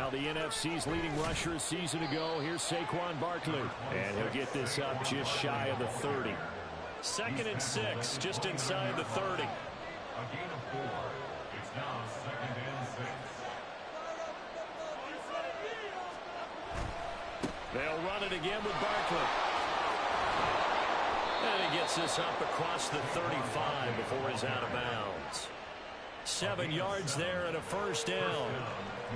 Now the NFC's leading rusher a season ago. Here's Saquon Barkley. And he'll get this up just shy of the 30. 2nd and 6, just inside the 30. A gain of 4. It's now 2nd and 6. They'll run it again with Barkley. And he gets this up across the 35 before he's out of bounds. 7 yards there and a first down.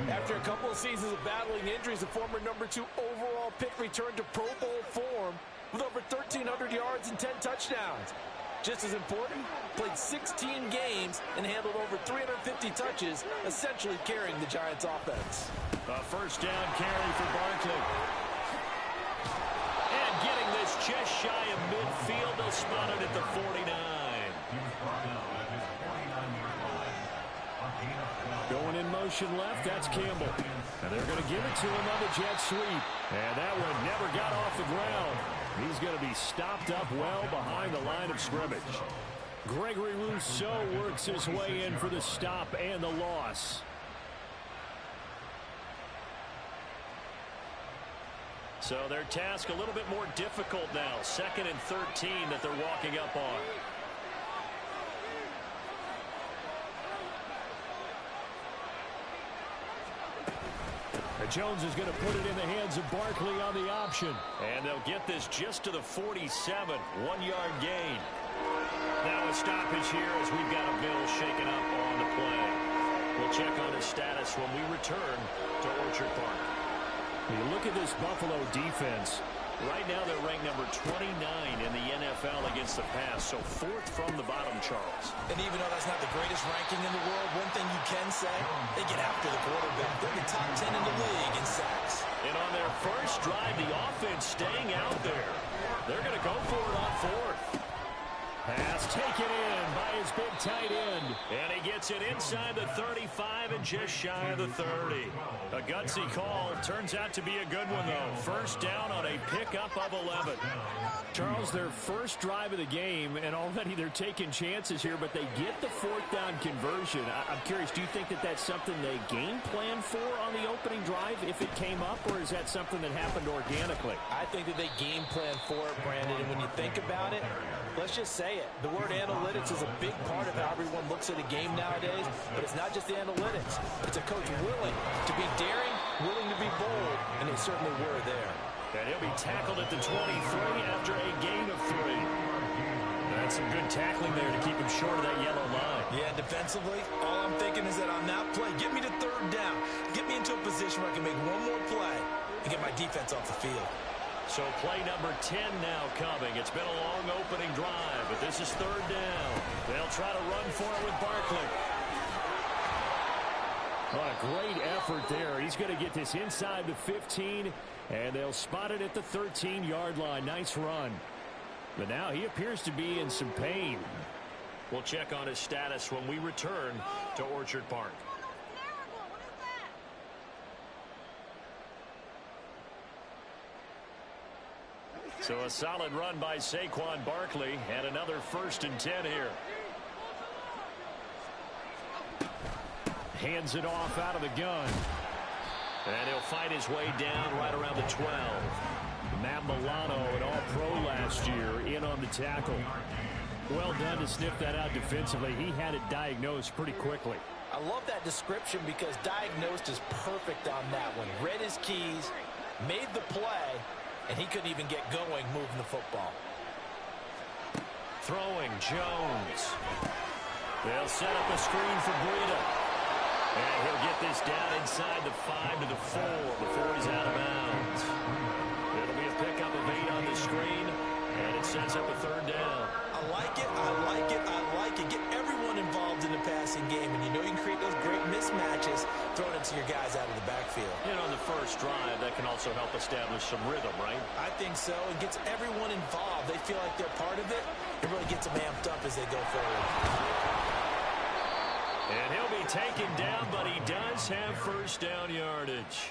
After a couple of seasons of battling injuries, the former #2 overall pick returned to Pro Bowl form with over 1,300 yards and 10 touchdowns. Just as important, played 16 games and handled over 350 touches, essentially carrying the Giants' offense. A first down carry for Barkley. And getting this just shy of midfield, they'll spot it at the 49. He was brought down at his 49-yard line. A gain of 12. Going in motion left, that's Campbell. And they're going to give it to him on the jet sweep. And that one never got off the ground. He's going to be stopped up well behind the line of scrimmage. Gregory Rousseau works his way in for the stop and the loss. So their task a little bit more difficult now. 2nd and 13 that they're walking up on. Jones is going to put it in the hands of Barkley on the option. And they'll get this just to the 47. 1-yard gain. Now a stoppage here as we've got a bill shaken up on the play. We'll check on his status when we return to Orchard Park. You look at this Buffalo defense. Right now they're ranked number 29 in the NFL against the pass, so 4th from the bottom, Charles. And even though that's not the greatest ranking in the world, one thing you can say, they get after the quarterback. They're the top 10 in the league in sacks. And on their first drive, the offense staying out there. They're going to go for it on 4th. Pass taken in by his big tight end. And he gets it inside the 35 and just shy of the 30. A gutsy call. Turns out to be a good one, though. First down on a pickup of 11. Charles, their first drive of the game, and already they're taking chances here, but they get the 4th down conversion. I'm curious, do you think that that's something they game plan for on the opening drive if it came up, or is that something that happened organically? I think that they game plan for it, Brandon, and when you think about it, let's just say it. The word analytics is a big part of how everyone looks at a game nowadays, but it's not just the analytics. It's a coach willing to be daring, willing to be bold, and they certainly were there. And he'll be tackled at the 23 after a gain of 3. That's some good tackling there to keep him short of that yellow line. Yeah, defensively, all I'm thinking is that on that play, get me to 3rd down. Get me into a position where I can make one more play and get my defense off the field. So play number 10 now coming. It's been a long opening drive, but this is 3rd down. They'll try to run for it with Barkley. Oh, a great effort there. He's going to get this inside the 15, and they'll spot it at the 13-yard line. Nice run. But now he appears to be in some pain. We'll check on his status when we return to Orchard Park. So a solid run by Saquon Barkley, and another 1st and 10 here. Hands it off out of the gun. And he'll fight his way down right around the 12. Matt Milano, an all-pro last year, in on the tackle. Well done to sniff that out defensively. He had it diagnosed pretty quickly. I love that description because diagnosed is perfect on that one. Read his keys, made the play, and he couldn't even get going moving the football. Throwing Jones. They'll set up a screen for Breida. And he'll get this down inside the 5 to the 4 before he's out of bounds. It'll be a pickup of 8 on the screen, and it sets up a 3rd down. I like it, I like it, I like it. Get everyone involved in the passing game, and you know you can create those great mismatches throwing it to your guys out of the backfield. And on the first drive, that can also help establish some rhythm, right? I think so. It gets everyone involved. They feel like they're part of it. It really gets them amped up as they go forward. And he'll be taken down, but he does have first down yardage.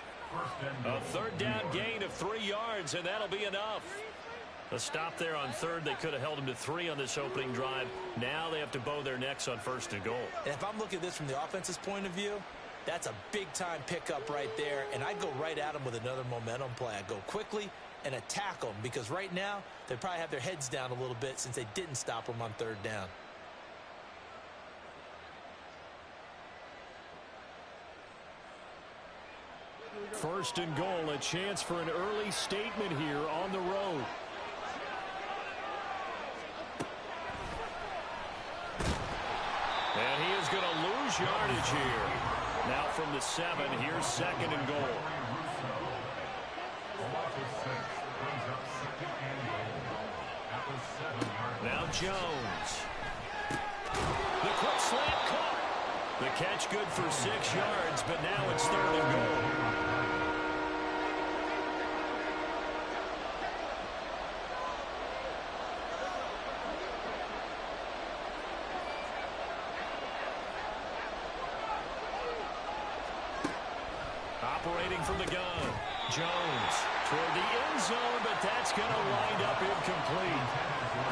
A 3rd down gain of 3 yards, and that'll be enough. A stop there on 3rd. They could have held him to 3 on this opening drive. Now they have to bow their necks on 1st and goal. And if I'm looking at this from the offense's point of view, That's a big-time pickup right there, and I'd go right at him with another momentum play. I'd go quickly and attack them because right now they probably have their heads down a little bit since they didn't stop them on third down. First and goal, a chance for an early statement here on the road. And he is going to lose yardage here. Now from the 7, here's second and goal. Now Jones. The quick slant caught. The catch good for 6 yards, but now it's third and goal. Operating from the gun. Jones toward the end zone, but that's going to wind up incomplete.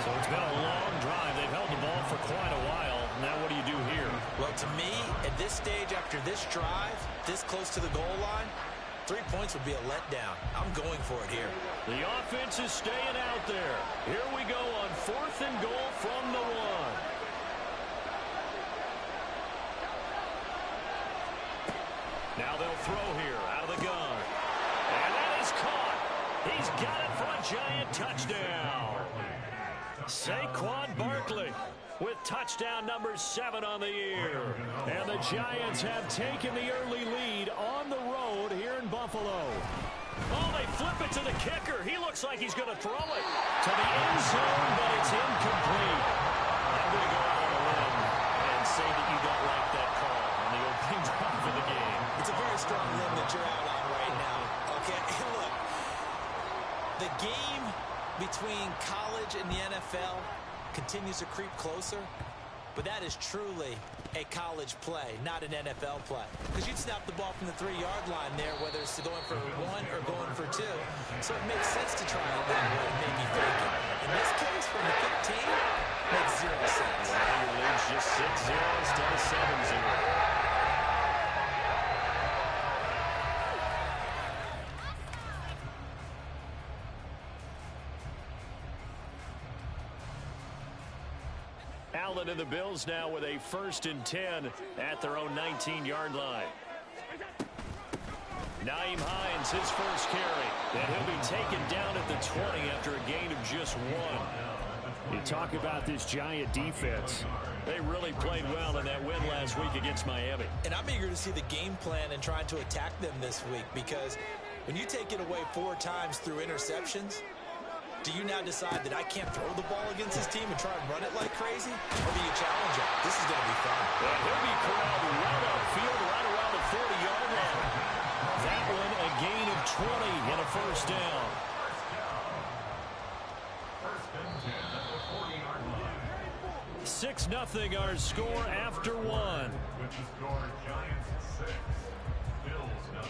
So it's been a long drive. They've held the ball for quite a while. Now what do you do here? Well, to me, at this stage after this drive, this close to the goal line, 3 points would be a letdown. I'm going for it here. The offense is staying out there. Here we go on 4th and goal from the 1. Now they'll throw here out of the gun. And that is caught. He's got it for a Giant touchdown. Saquon Barkley with touchdown number 7 on the year. And the Giants have taken the early lead on the road here in Buffalo. Oh, they flip it to the kicker. He looks like he's going to throw it to the end zone, but it's incomplete. I'm going to go out on a limb and say that you don't like that call on the opening drive of the game. It's a very strong limb that you're out on right now. Okay, look, the game between college and the NFL continues to creep closer, but that is truly a college play, not an NFL play. Because you'd snap the ball from the 3-yard line there, whether it's going for 1 or going for 2. So it makes sense to try it that way, maybe fake it. In this case, from the 15, makes 0 sense. Well, your lead's just 6-0 instead of 7-0. Allen and the Bills now with a 1st and 10 at their own 19-yard line. Nyheim Hines, his first carry, and he'll be taken down at the 20 after a gain of just 1. You talk about this Giant defense. They really played well in that win last week against Miami. And I'm eager to see the game plan and trying to attack them this week, because when you take it away 4 times through interceptions, do you now decide that I can't throw the ball against this team and try and run it like crazy? Or do you challenge it? This is going to be fun. And he'll be corralled right upfield, right around the 40-yard line. That one a gain of 20 and a first down. First and 10 at the 40-yard line. 6-0 our score after 1. With the score, Giants 6, Bills 0.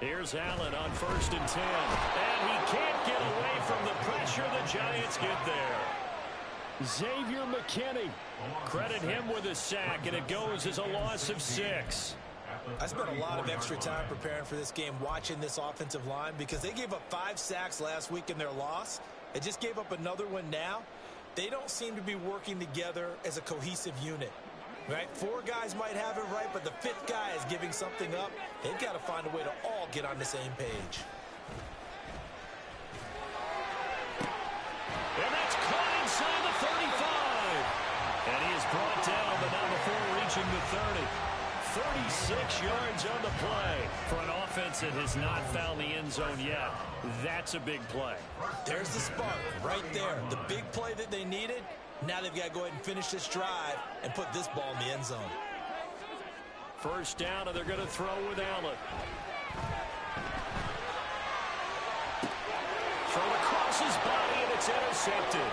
Here's Allen on 1st and 10. And he can't get away from the pressure. The Giants get there. Xavier McKinney. Credit him with a sack, and it goes as a loss of 6. I spent a lot of extra time preparing for this game watching this offensive line because they gave up 5 sacks last week in their loss. They just gave up another one now. They don't seem to be working together as a cohesive unit. Right? 4 guys might have it right, but the 5th guy is giving something up. They've got to find a way to all get on the same page. And that's caught inside the 35. And he is brought down, but not before reaching the 30. 36 yards on the play. For an offense that has not found the end zone yet, that's a big play. There's the spark right there. The big play that they needed. Now they've got to go ahead and finish this drive and put this ball in the end zone. First down, and they're going to throw with Allen. his body, and it's intercepted.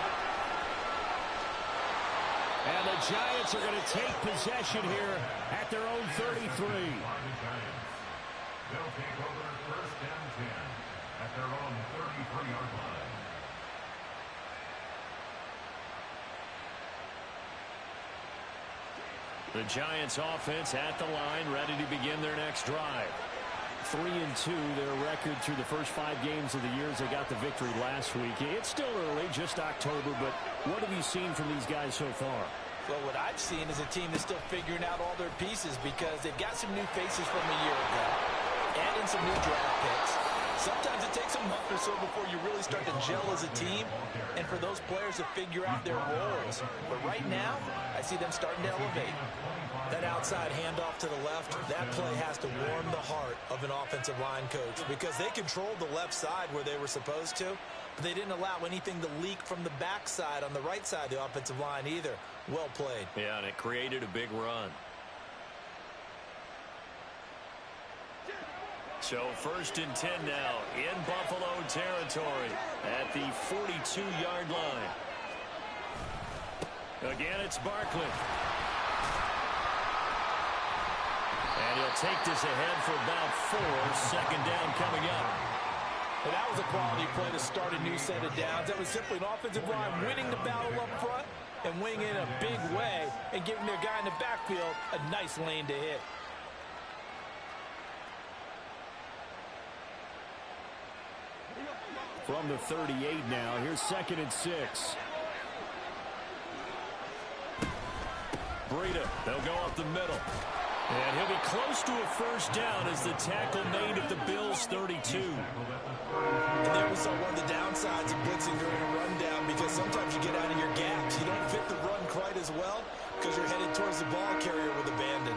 And the Giants are going to take possession here at their own 33. They'll take over first and 10 at their own 33-yard line. The Giants offense at the line, ready to begin their next drive. 3-2, their record through the first 5 games of the year as they got the victory last week. It's still early, just October, but what have you seen from these guys so far? Well, what I've seen is a team that's still figuring out all their pieces because they've got some new faces from a year ago and in some new draft picks. Sometimes it takes a month or so before you really start to gel as a team and for those players to figure out their roles. But right now, I see them starting to elevate. That outside handoff to the left, that play has to warm the heart of an offensive line coach because they controlled the left side where they were supposed to, but they didn't allow anything to leak from the backside on the right side of the offensive line either. Well played. Yeah, and it created a big run. So 1st and 10 now in Buffalo territory at the 42-yard line. Again, it's Barkley. And he'll take this ahead for about 4. 2nd down coming up. And that was a quality play to start a new set of downs. That was simply an offensive line winning the battle up front and winning in a big way and giving their guy in the backfield a nice lane to hit. From the 38 now, here's 2nd and 6. Breida, they'll go up the middle. And he'll be close to a 1st down as the tackle made at the Bills' 32. And there we saw one of the downsides of blitzing during a rundown because sometimes you get out of your gaps. You don't fit the run quite as well because you're headed towards the ball carrier with abandon.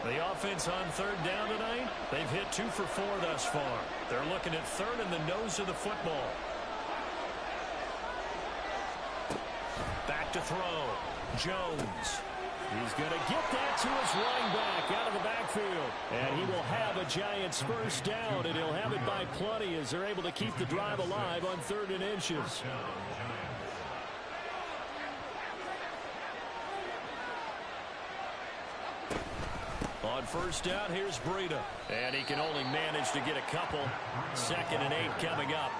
The offense on 3rd down tonight, they've hit 2 for 4 thus far. They're looking at 3rd in the nose of the football. Back to throw. Jones. He's going to get that to his running back out of the backfield. And he will have a Giants 1st down, and he'll have it by plenty as they're able to keep the drive alive on 3rd and inches. On 1st down, here's Breida. And he can only manage to get a couple. 2nd and 8 coming up.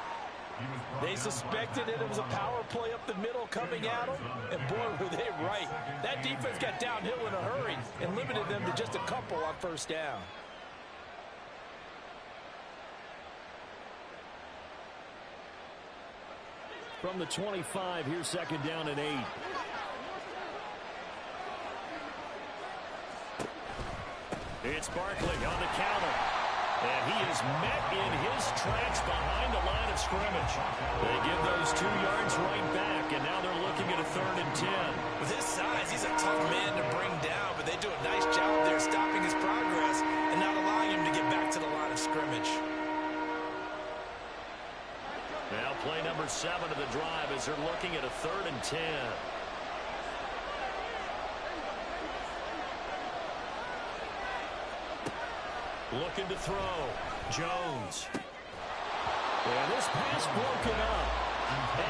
They suspected it was a power play up the middle coming at them, and boy, were they right. That defense got downhill in a hurry and limited them to just a couple on 1st down. From the 25, here's 2nd down and 8. It's Barkley on the counter. And he is met in his tracks behind the line of scrimmage. They give those 2 yards right back, and now they're looking at a 3rd and 10. With his size, he's a tough man to bring down, but they do a nice job there stopping his progress and not allowing him to get back to the line of scrimmage. Now play number 7 of the drive as they're looking at a 3rd and 10. Looking to throw. Jones. And this pass broken up.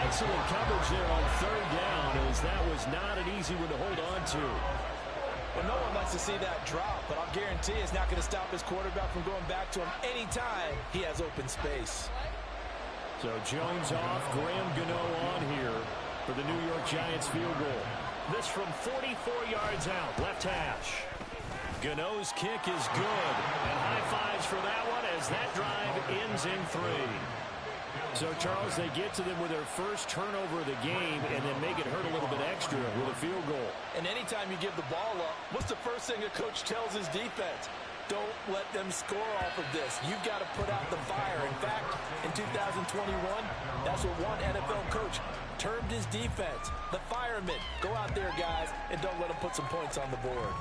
Excellent coverage there on 3rd down as that was not an easy one to hold on to. Well, no one likes to see that drop, but I'll guarantee it's not going to stop his quarterback from going back to him anytime he has open space. So Jones off, Graham Gano on here for the New York Giants field goal. This from 44 yards out, left hash. Gano's kick is good, and high fives for that one as that drive ends in 3. So, Charles, they get to them with their first turnover of the game and then make it hurt a little bit extra with a field goal. And anytime you give the ball up, what's the first thing a coach tells his defense? Don't let them score off of this. You've got to put out the fire. In fact, in 2021, that's what one NFL coach termed his defense. The firemen. Go out there, guys, and don't let them put some points on the board.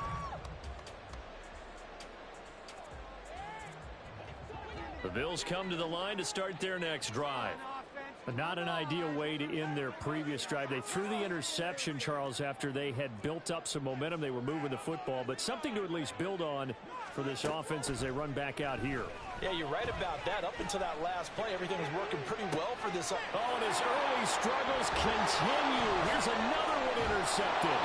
The Bills come to the line to start their next drive. But not an ideal way to end their previous drive. They threw the interception, Charles, after they had built up some momentum. They were moving the football, but something to at least build on for this offense as they run back out here. Yeah, you're right about that. Up until that last play, everything was working pretty well for this. Oh, and his early struggles continue. Here's another one intercepted.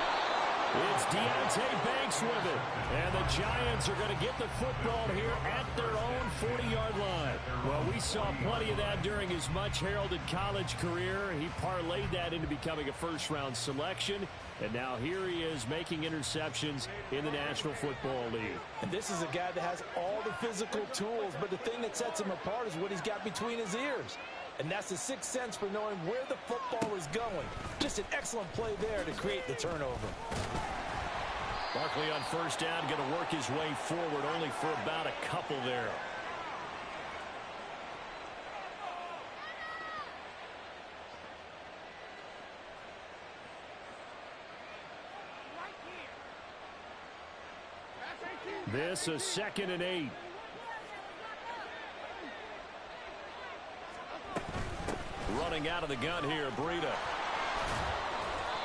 It's Deontay Banks with it. And the Giants are going to get the football here at their own 40-yard line. Well, we saw plenty of that during his much-heralded college career. He parlayed that into becoming a first-round selection. And now here he is making interceptions in the National Football League. And this is a guy that has all the physical tools, but the thing that sets him apart is what he's got between his ears. And that's the sixth sense for knowing where the football is going. Just an excellent play there to create the turnover. Barkley on first down, going to work his way forward only for about a couple there. This is 2nd and 8. Running out of the gun here, Breida.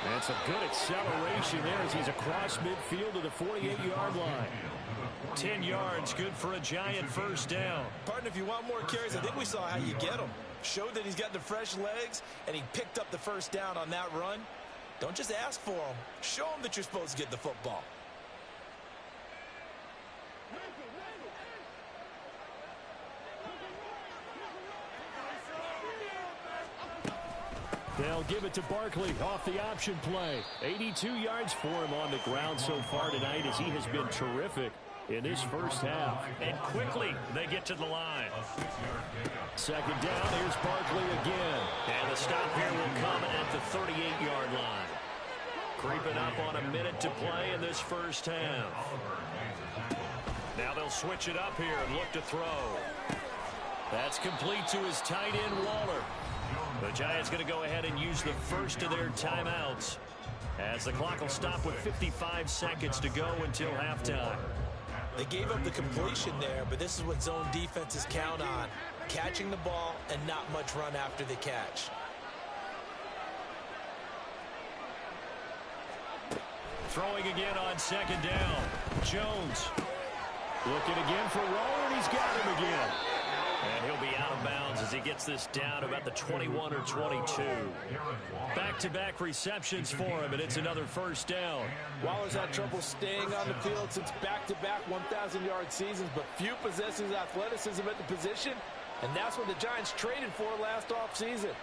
That's a good acceleration there as he's across midfield to the 48-yard line. 10 yards, good for a Giant first down. Partner, if you want more carries, I think we saw how you get them. Showed that he's got the fresh legs, and he picked up the first down on that run. Don't just ask for them. Show them that you're supposed to get the football. They'll give it to Barkley off the option play. 82 yards for him on the ground so far tonight as he has been terrific in this first half. And quickly they get to the line. 2nd down, here's Barkley again. And the stop here will come at the 38-yard line. Creeping up on a minute to play in this first half. Now they'll switch it up here and look to throw. That's complete to his tight end, Waller. The Giants going to go ahead and use the first of their timeouts as the clock will stop with 55 seconds to go until halftime. They gave up the completion there, but this is what zone defenses count on. Catching the ball and not much run after the catch. Throwing again on 2nd down. Jones. Looking again for Waller, and he's got him again. And he'll be out of bounds as he gets this down about the 21 or 22. Back-to-back receptions for him, and it's another first down. Waller's had trouble staying on the field since back-to-back 1,000-yard seasons, but few possess his athleticism at the position, and that's what the Giants traded for last offseason.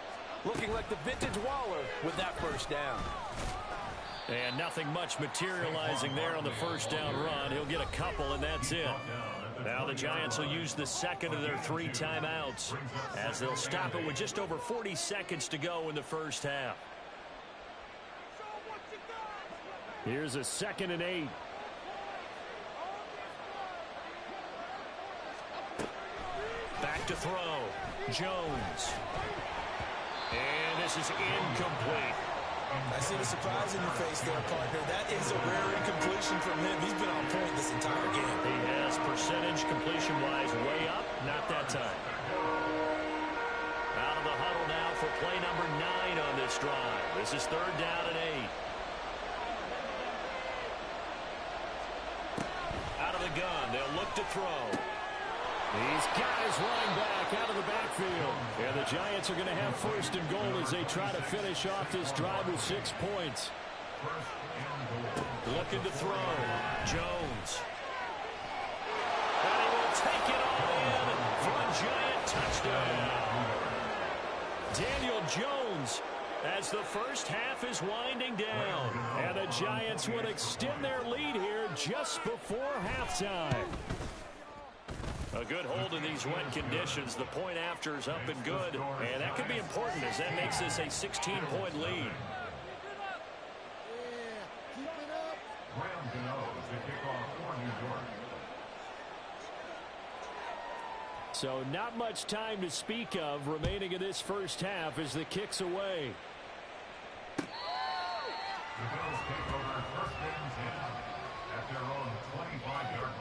Looking like the vintage Waller with that first down. And nothing much materializing there on the first down run. He'll get a couple, and that's it. Now the Giants will use the second of their 3 timeouts as they'll stop it with just over 40 seconds to go in the first half. Here's a 2nd and 8. Back to throw. Jones. And this is incomplete. I see the surprise in your face there, partner. That is a rare incompletion from him. He's been on point this entire game. He has percentage completion-wise way up. Not that time. Out of the huddle now for play number 9 on this drive. This is 3rd down and 8. Out of the gun. They'll look to throw. He's got his running back out of the backfield. And the Giants are going to have 1st and goal as they try to finish off this drive with 6 points. Looking to throw. Jones. And he will take it all in for a Giant touchdown. Daniel Jones as the first half is winding down. And the Giants would extend their lead here just before halftime. A good hold in these wet conditions. The point after is up and good. And that could be important as that makes this a 16-point lead. So not much time to speak of remaining in this first half as the kick's away. The Bills take over 1st and 10 at their own 25-yard line.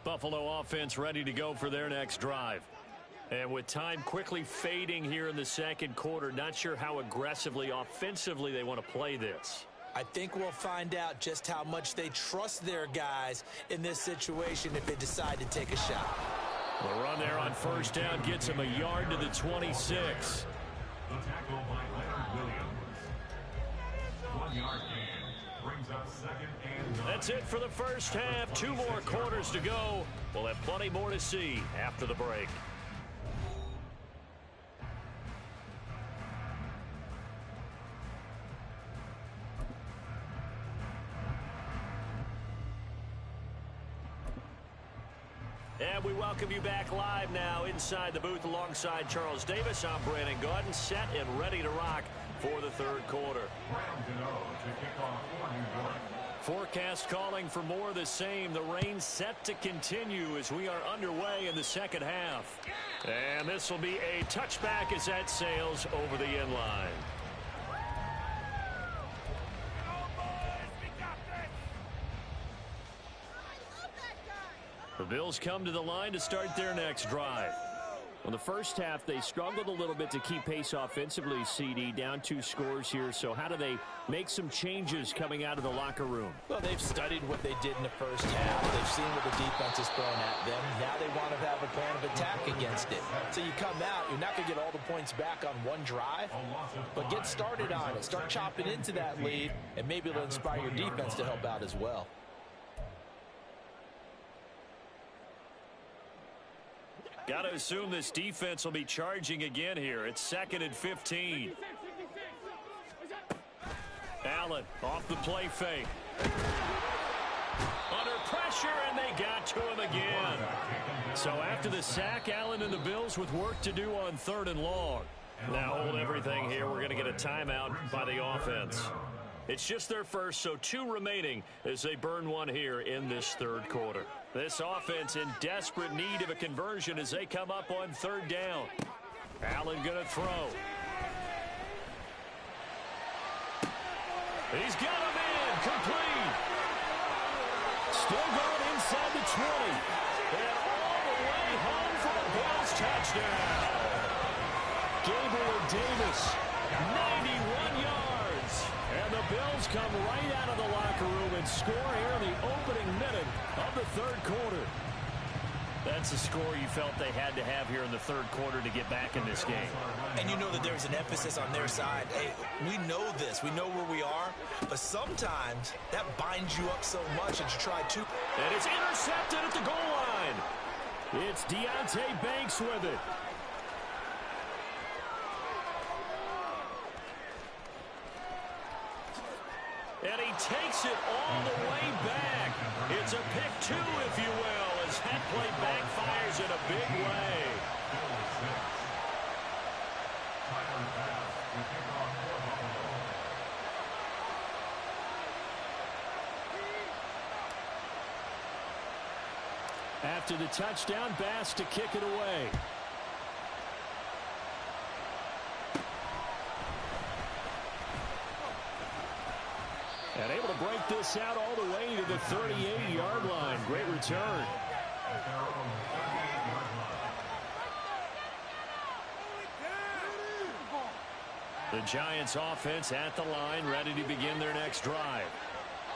Buffalo offense ready to go for their next drive. And with time quickly fading here in the second quarter, not sure how aggressively, offensively they want to play this. I think we'll find out just how much they trust their guys in this situation if they decide to take a shot. The run there on first down gets him a yard to the 26. The tackle by Leonard Williams. 1 yard gain brings up 2nd and 9. That's it for the first half. 2 more quarters to go. We'll have plenty more to see after the break. And we welcome you back live now inside the booth alongside Charles Davis. I'm Brandon Gaudin, set and ready to rock for the third quarter. To kick off for New York. Forecast calling for more of the same. The rain set to continue as we are underway in the second half. And this will be a touchback as that sails over the end line. The Bills come to the line to start their next drive. Well, the first half, they struggled a little bit to keep pace offensively, CD, down 2 scores here. So how do they make some changes coming out of the locker room? Well, they've studied what they did in the first half. They've seen what the defense is throwing at them. Now they want to have a plan of attack against it. So you come out, you're not going to get all the points back on one drive, but get started on it. Start chopping into that lead, and maybe it'll inspire your defense to help out as well. Got to assume this defense will be charging again here. It's 2nd and 15. Allen off the play fake. Under pressure, and they got to him again. So after the sack, Allen and the Bills with work to do on 3rd and long. Now hold everything here. We're going to get a timeout by the offense. It's just their first, so 2 remaining as they burn 1 here in this third quarter. This offense in desperate need of a conversion as they come up on 3rd down. Allen going to throw. He's got him in. Complete. Still going inside the 20. And all the way home for a Bills touchdown. Gabriel Davis, 91 yards. And the Bills come right out of the locker room and score here in the opening minute of the third quarter. That's a score you felt they had to have here in the third quarter to get back in this game. And you know that there's an emphasis on their side. Hey, we know this. We know where we are. But sometimes that binds you up so much that you try to. And it's intercepted at the goal line. It's Deontay Banks with it. And he takes it all the way back. It's a pick 2, if you will, as that play backfires in a big way. After the touchdown, Bass to kick it away. And able to break this out all the way to the 38-yard line. Great return. The Giants offense at the line, ready to begin their next drive.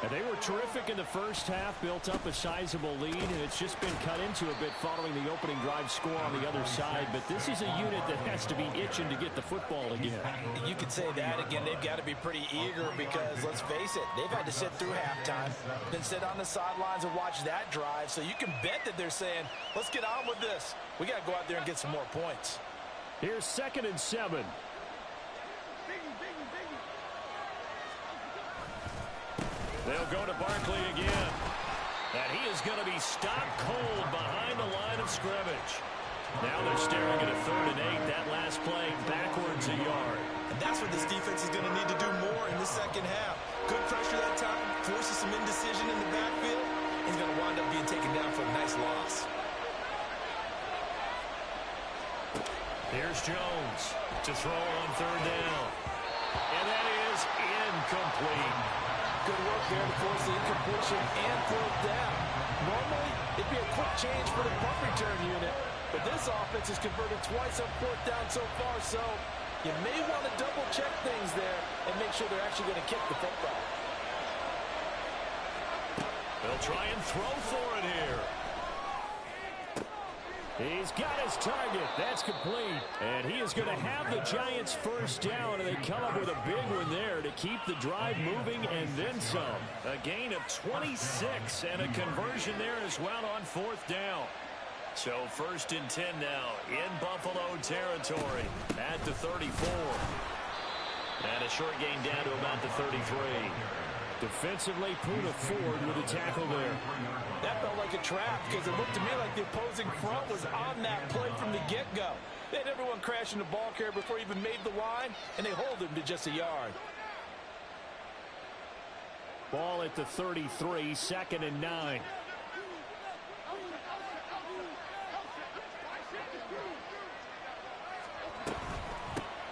And they were terrific in the first half, built up a sizable lead, and it's just been cut into a bit following the opening drive score on the other side. But this is a unit that has to be itching to get the football again. You could say that again. They've got to be pretty eager because, let's face it, they've had to sit through halftime, then sit on the sidelines and watch that drive. So you can bet that they're saying, let's get on with this. We got to go out there and get some more points. Here's 2nd and 7. They'll go to Barkley again. And he is going to be stopped cold behind the line of scrimmage. Now they're staring at a 3rd and 8. That last play backwards a yard. And that's what this defense is going to need to do more in the second half. Good pressure that time, forces some indecision in the backfield. He's going to wind up being taken down for a nice loss. Here's Jones to throw on 3rd down. And that is incomplete. Good work there to force the incompletion and fourth down. Normally, it'd be a quick change for the punt return unit, but this offense has converted twice on fourth down so far, so you may want to double-check things there and make sure they're actually going to kick the football. They'll try and throw for it here. He's got his target. That's complete. And he is going to have the Giants first down, and they come up with a big one there to keep the drive moving and then some. A gain of 26 and a conversion there as well on fourth down. So 1st and 10 now in Buffalo territory at the 34. And a short gain down to about the 33. Defensively, Puna Ford with a tackle there. That felt like a trap because it looked to me like the opposing front was on that play from the get-go. They had everyone crashing the ball carrier before he even made the line, and they hold him to just a yard. Ball at the 33, 2nd and 9.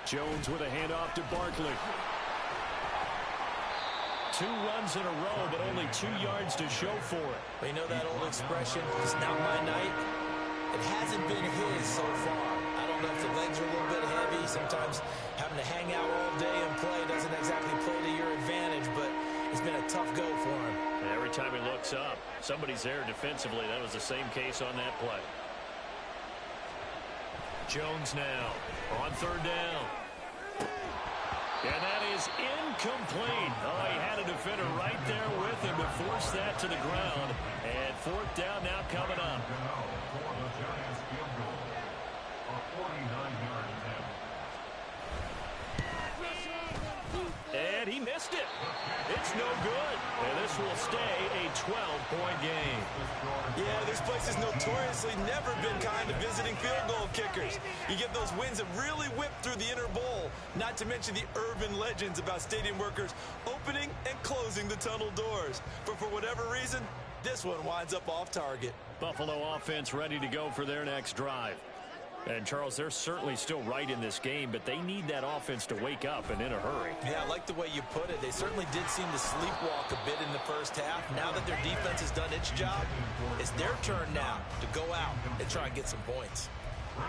Jones with a handoff to Barkley. 2 runs in a row, but only 2 yards to show for it. You know that old expression, it's not my night? It hasn't been his so far. I don't know if the legs are a little bit heavy. Sometimes having to hang out all day and play doesn't exactly play to your advantage, but it's been a tough go for him. And every time he looks up, somebody's there defensively. That was the same case on that play. Jones now on 3rd down. And that is incomplete. Oh, he had a defender right there with him to force that to the ground. And 4th down now coming up. For the Giants field goal, a 49-yard attempt. And he missed it. It's no good. And this will stay a 12-point game. Yeah, this place has notoriously never been kind to visiting field goal kickers. You get those wins that really whip through the inner bowl, not to mention the urban legends about stadium workers opening and closing the tunnel doors. But for whatever reason, this one winds up off target. Buffalo offense ready to go for their next drive. And, Charles, they're certainly still right in this game, but they need that offense to wake up and in a hurry. Yeah, I like the way you put it. They certainly did seem to sleepwalk a bit in the first half. Now that their defense has done its job, it's their turn now to go out and try and get some points.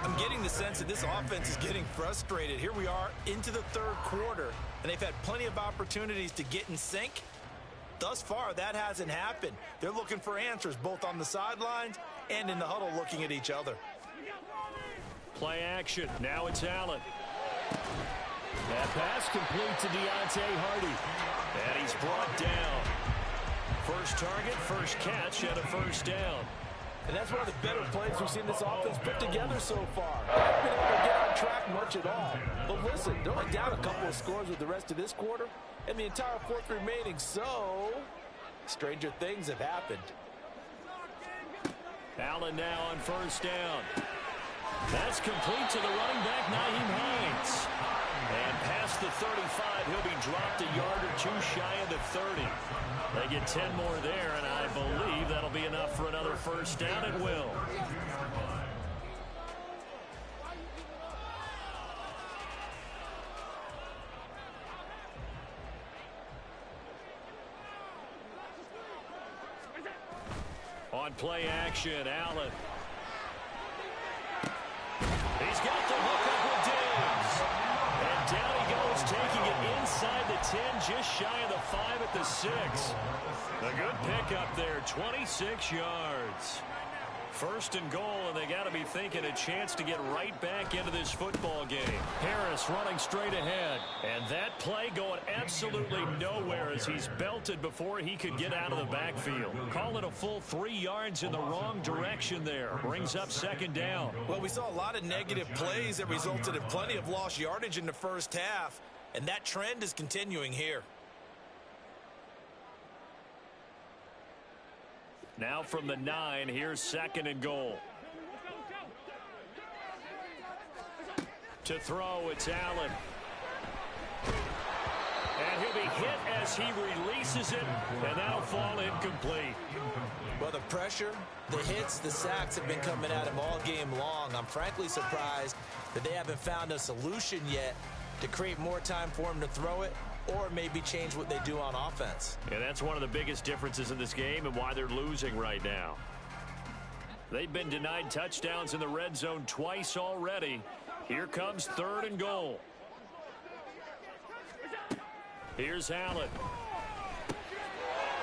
I'm getting the sense that this offense is getting frustrated. Here we are into the 3rd quarter, and they've had plenty of opportunities to get in sync. Thus far, that hasn't happened. They're looking for answers both on the sidelines and in the huddle looking at each other. Play action. Now it's Allen. That pass complete to Deontay Hardy. And he's brought down. First target, first catch, and a 1st down. And that's one of the better plays we've seen this offense put together so far. Haven't been able to get on track much at all. But listen, they're only down a couple of scores with the rest of this quarter and the entire 4th remaining, so stranger things have happened. Allen now on 1st down. That's complete to the running back, Nyheim Hines. And past the 35, he'll be dropped a yard or 2 shy of the 30. They get 10 more there, and I believe that'll be enough for another 1st down at will. On play action, Allen. He's got the hook up with Diggs. And down he goes, taking it inside the 10, just shy of the 5 at the 6. A good pickup there, 26 yards. 1st and goal, and they got to be thinking a chance to get right back into this football game. Harris running straight ahead. And that play going absolutely nowhere as he's belted before he could get out of the backfield. Call it a full 3 yards in the wrong direction there. Brings up 2nd down. Well, we saw a lot of negative plays that resulted in plenty of lost yardage in the first half, and that trend is continuing here. Now from the 9, here's 2nd and goal. To throw, it's Allen. And he'll be hit as he releases it, and that'll fall incomplete. Well, the pressure, the hits, the sacks have been coming at him all game long. I'm frankly surprised that they haven't found a solution yet to create more time for him to throw it or maybe change what they do on offense. Yeah, that's one of the biggest differences in this game and why they're losing right now. They've been denied touchdowns in the red zone twice already. Here comes 3rd and goal. Here's Allen.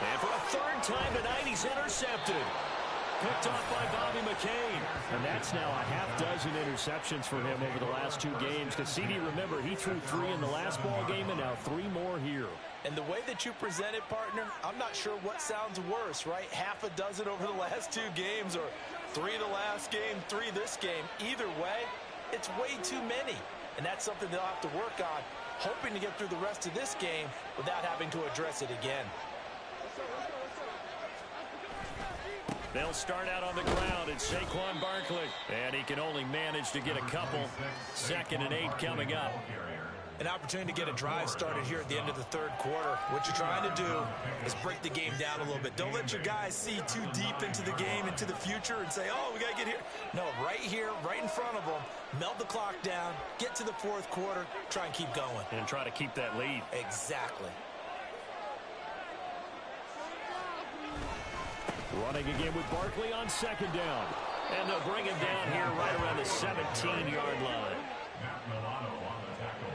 And for a 3rd time tonight, he's intercepted. Picked off by Bobby McCain. And that's now a half-dozen interceptions for him over the last 2 games. Because CD, remember, he threw 3 in the last ball game and now 3 more here. And the way that you present it, partner, I'm not sure what sounds worse, right? Half a dozen over the last 2 games or 3 the last game, 3 this game. Either way, it's way too many. And that's something they'll have to work on, hoping to get through the rest of this game without having to address it again. They'll start out on the ground. It's Saquon Barkley. And he can only manage to get a couple. 2nd and 8 coming up. An opportunity to get a drive started here at the end of the 3rd quarter. What you're trying to do is break the game down a little bit. Don't let your guys see too deep into the game, into the future, and say, oh, we got to get here. No, right here, right in front of them, melt the clock down, get to the 4th quarter, try and keep going. And try to keep that lead. Exactly. Running again with Barkley on 2nd down. And they'll bring him down here right around the 17-yard line. Matt Milano on the tackle.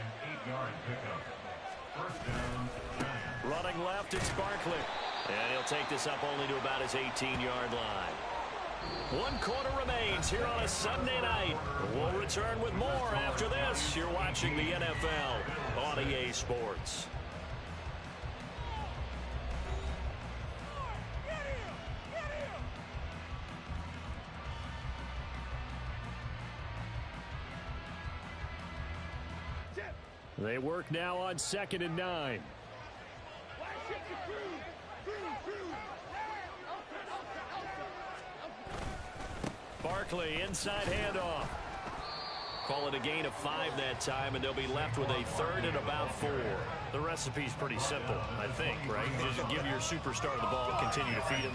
An 8-yard pickup. 1st down, Giants. Running left, it's Barkley. And he'll take this up only to about his 18-yard line. 1 quarter remains here on a Sunday night. We'll return with more after this. You're watching the NFL on EA Sports. They work now on 2nd and 9. Barkley, inside handoff. Call it a gain of 5 that time, and they'll be left with a 3rd and about 4. The recipe's pretty simple, I think, right? Just give your superstar the ball, continue to feed him.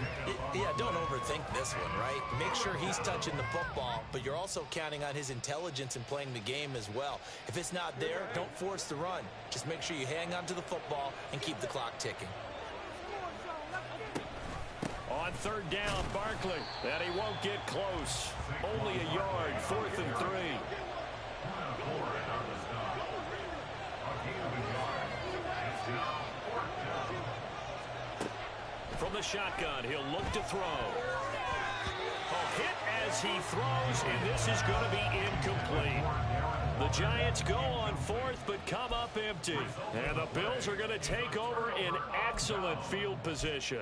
Yeah, don't overthink this one, right? Make sure he's touching the football, but you're also counting on his intelligence in playing the game as well. If it's not there, don't force the run. Just make sure you hang on to the football and keep the clock ticking. On 3rd down, Barkley. And he won't get close. Only a yard, 4th and 3. From the shotgun, he'll look to throw. A hit as he throws, and this is going to be incomplete. The Giants go on 4th, but come up empty. And the Bills are going to take over in excellent field position.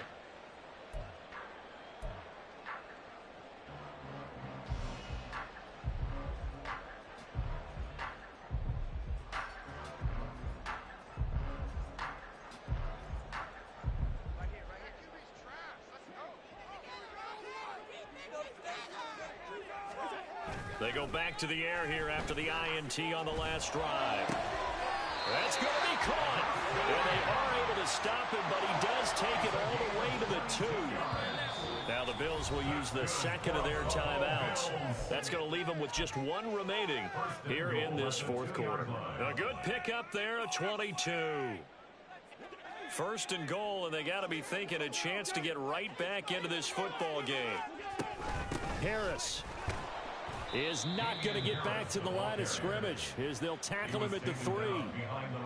They go back to the air here after the INT on the last drive. That's going to be caught. And they are able to stop him, but he does take it all the way to the 2. Now the Bills will use the 2nd of their timeouts. That's going to leave them with just 1 remaining here in this 4th quarter. A good pickup there, a 22. 1st and goal, and they got to be thinking a chance to get right back into this football game. Harris is not going to get back to the line of scrimmage as they'll tackle him at the 3.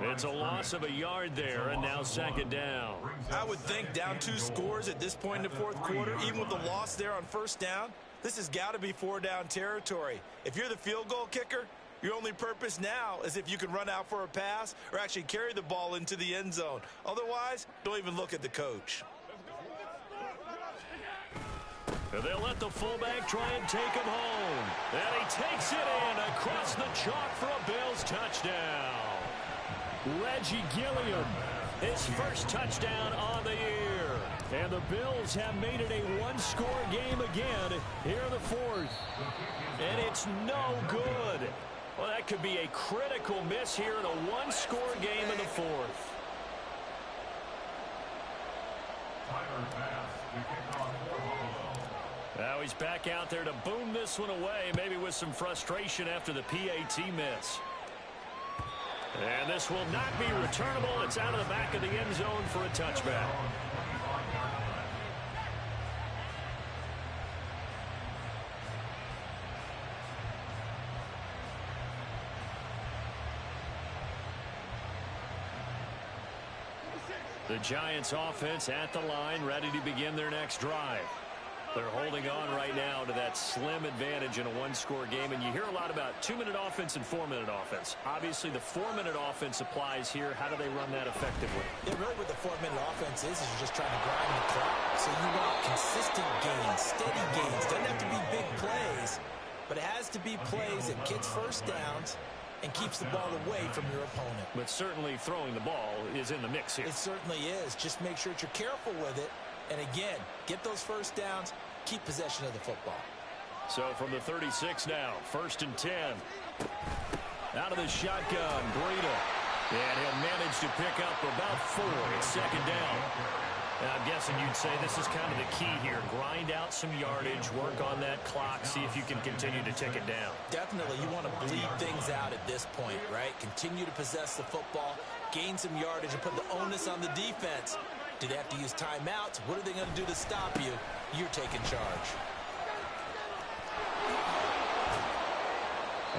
It's a loss of a yard there, and now 2nd down. I would think down 2 scores at this point in the 4th quarter, even with the loss there on 1st down, this has got to be 4-down territory. If you're the field goal kicker, your only purpose now is if you can run out for a pass or actually carry the ball into the end zone. Otherwise, don't even look at the coach. And they'll let the fullback try and take him home. And he takes it in across the chalk for a Bills touchdown. Reggie Gilliam, his first touchdown on the year. And the Bills have made it a 1-score game again here in the 4th. And it's no good. Well, that could be a critical miss here in a 1-score game in the 4th. Now he's back out there to boom this one away, maybe with some frustration after the PAT miss. And this will not be returnable. It's out of the back of the end zone for a touchback. The Giants offense at the line, ready to begin their next drive. They're holding on right now to that slim advantage in a one-score game, and you hear a lot about 2-minute offense and 4-minute offense. Obviously, the 4-minute offense applies here. How do they run that effectively? Yeah, really what the 4-minute offense is you're just trying to grind the clock. So you want consistent gains, steady gains. Doesn't have to be big plays, but it has to be plays that gets first downs and keeps the ball away from your opponent. But certainly throwing the ball is in the mix here. It certainly is. Just make sure that you're careful with it. And again, get those first downs, keep possession of the football. So from the 36 now, 1st and 10. Out of the shotgun, Breida. And he'll manage to pick up about 4. It's 2nd down. And I'm guessing you'd say this is kind of the key here. Grind out some yardage, work on that clock, see if you can continue to tick it down. Definitely. You want to bleed things out at this point, right? Continue to possess the football, gain some yardage, and put the onus on the defense. Do they have to use timeouts? What are they going to do to stop you? You're taking charge.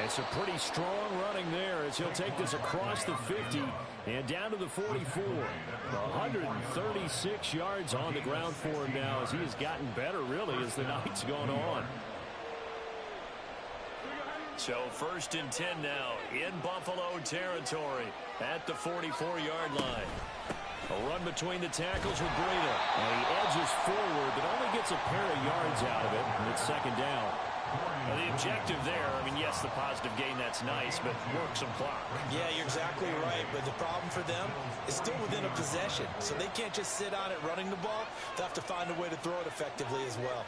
It's a pretty strong running there as he'll take this across the 50 and down to the 44. 136 yards on the ground for him now as he has gotten better, really, as the night's gone on. So 1st and 10 now in Buffalo territory at the 44-yard line. A run between the tackles with Breida. And he edges forward, but only gets a pair of yards out of it, and it's 2nd down. Now the objective there, I mean, yes, the positive gain, that's nice, but work some clock. Yeah, you're exactly right, but the problem for them is still within a possession, so they can't just sit on it running the ball. They'll have to find a way to throw it effectively as well.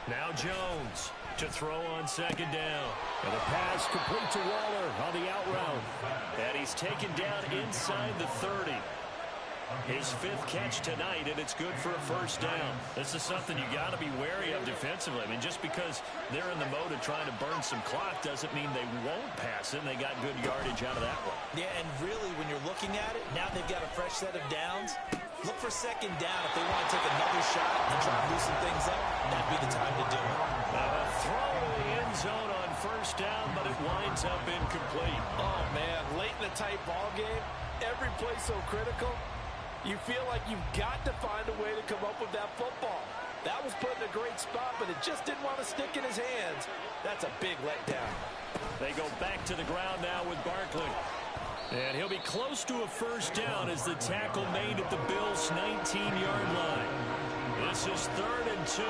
Now Jones to throw on 2nd down. And a pass complete to Waller on the out route. And he's taken down inside the 30. His 5th catch tonight, and it's good for a 1st down. This is something you got to be wary of defensively. I mean, just because they're in the mode of trying to burn some clock doesn't mean they won't pass it, and they got good yardage out of that one. Yeah, and really, when you're looking at it, now they've got a fresh set of downs. Look for 2nd down. If they want to take another shot and try to loosen things up, that'd be the time to do it. A throw to the end zone on 1st down, but it winds up incomplete. Oh, man, late in a tight ball game, every play so critical. You feel like you've got to find a way to come up with that football. That was put in a great spot, but it just didn't want to stick in his hands. That's a big letdown. They go back to the ground now with Barkley. And he'll be close to a 1st down as the tackle made at the Bills' 19-yard line. This is 3rd and 2.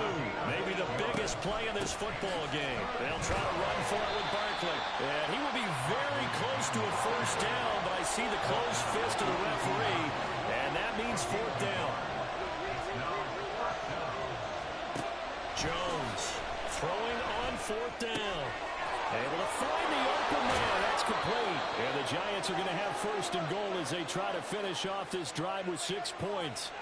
Maybe the biggest play in this football game. They'll try to run for it with Barkley. And he will be very close to a 1st down, but I see the closed fist of the referee, and that means 4th down. Jones throwing on 4th down. Able to find the open man. That's complete. And the Giants are going to have 1st and goal as they try to finish off this drive with 6 points.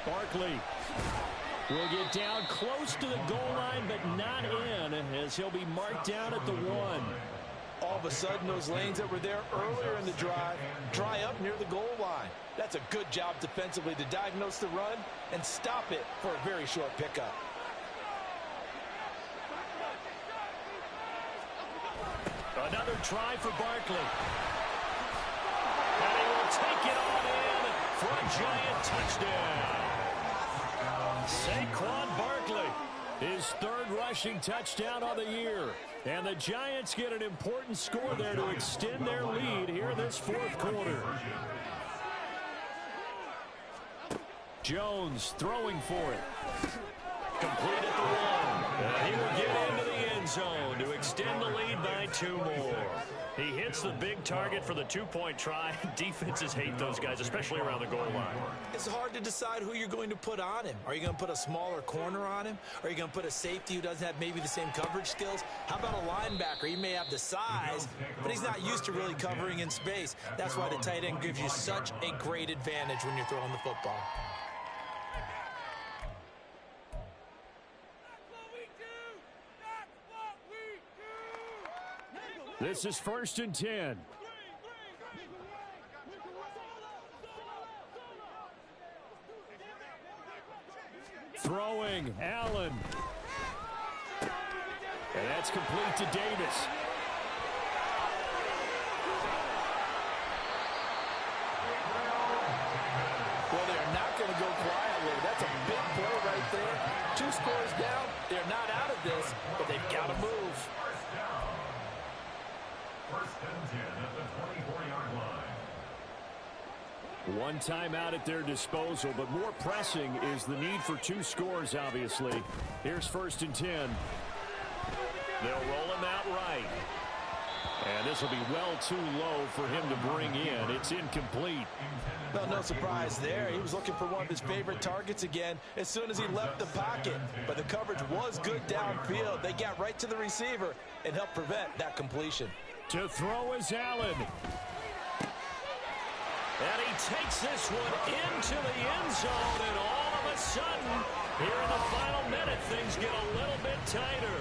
Barkley will get down close to the goal line, but not in, as he'll be marked down at the 1. All of a sudden, those lanes that were there earlier in the drive dry up near the goal line. That's a good job defensively to diagnose the run and stop it for a very short pickup. Another try for Barkley. And he will take it on in for a Giant touchdown. Saquon Barkley, his 3rd rushing touchdown of the year. And the Giants get an important score there to extend their lead here in this 4th quarter. Jones throwing for it. Complete at the 1. And he will get into the end end zone to extend the lead by 2 more. He hits the big target for the 2-point try. Defenses hate those guys, especially around the goal line. It's hard to decide who you're going to put on him. Are you going to put a smaller corner on him? Are you going to put a safety who doesn't have maybe the same coverage skills? How about a linebacker? He may have the size, but he's not used to really covering in space. That's why the tight end gives you such a great advantage when you're throwing the football. This is 1st and 10. Throwing, Allen. And that's complete to Davis. Well, they're not going to go quietly. That's a big play right there. 2 scores down. They're not out of this, but they've got to move. First and 10 at the 24-yard line. One timeout at their disposal, but more pressing is the need for 2 scores, obviously. Here's 1st and 10. They'll roll him out right. And this will be well too low for him to bring in. It's incomplete. No surprise there. He was looking for one of his favorite targets again as soon as he left the pocket. But the coverage was good downfield. They got right to the receiver and helped prevent that completion. To throw is Allen. And he takes this one into the end zone, and all of a sudden, here in the final minute, things get a little bit tighter.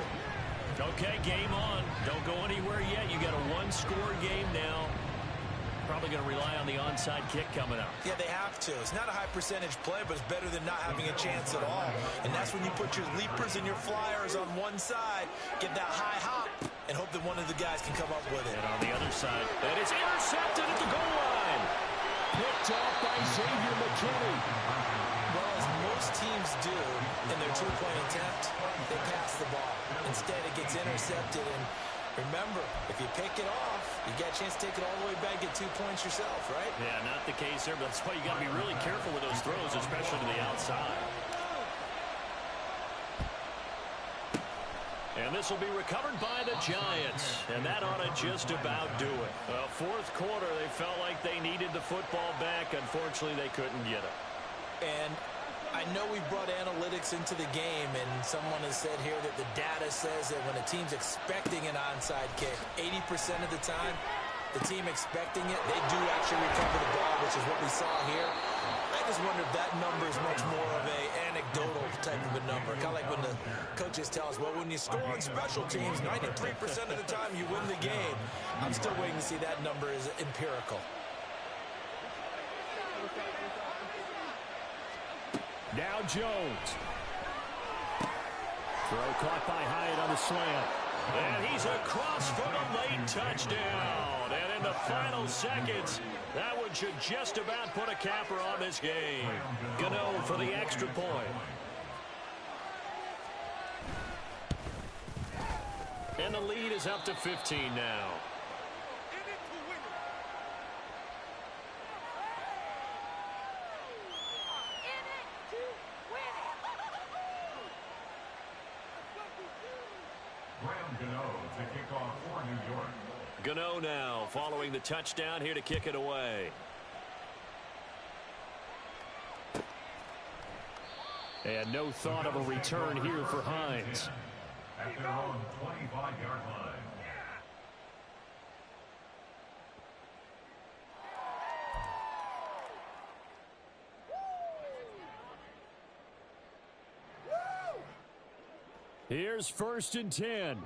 Okay, game on. Don't go anywhere yet. You got a 1-score game now. Probably going to rely on the onside kick coming up. Yeah, they have to. It's not a high percentage play, but it's better than not having a chance at all. And that's when you put your leapers and your flyers on one side, get that high hop, and hope that one of the guys can come up with it. And on the other side, that is intercepted at the goal line. Picked off by Xavier McKinney. Well, as most teams do in their 2-point attempt, they pass the ball. Instead, it gets intercepted. And remember, if you pick it off, you got a chance to take it all the way back, get 2 points yourself, right? Yeah, not the case there, but that's why you got to be really careful with those throws, especially to the outside. And this will be recovered by the Giants, and that ought to just about do it. 4th quarter, they felt like they needed the football back. Unfortunately, they couldn't get it. And I know we've brought analytics into the game, and someone has said here that the data says that when a team's expecting an onside kick, 80% of the time, the team expecting it, they do actually recover the ball, which is what we saw here. I just wonder if that number is much more of a anecdotal type of a number. Kind of like when the coaches tell us, well, when you score on special teams, 93% of the time you win the game. I'm still waiting to see that number is empirical. Now Jones. Throw caught by Hyatt on the slant. And he's across for the late touchdown. And in the final seconds, that one should just about put a capper on this game. Gano for the extra point. And the lead is up to 15 now. To kick off for New York. Gano now following the touchdown here to kick it away. And no thought of a return here for Hines. At their own 25-yard line. Here's 1st and 10.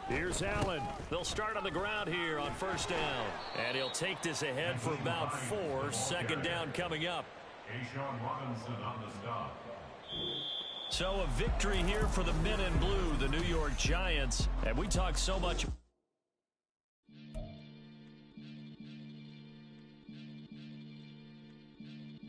Here's Allen. They'll start on the ground here on 1st down. And he'll take this ahead for about 4. 2nd down coming up. A'Shawn Robinson on the stop. So a victory here for the men in blue, the New York Giants. And we talk so much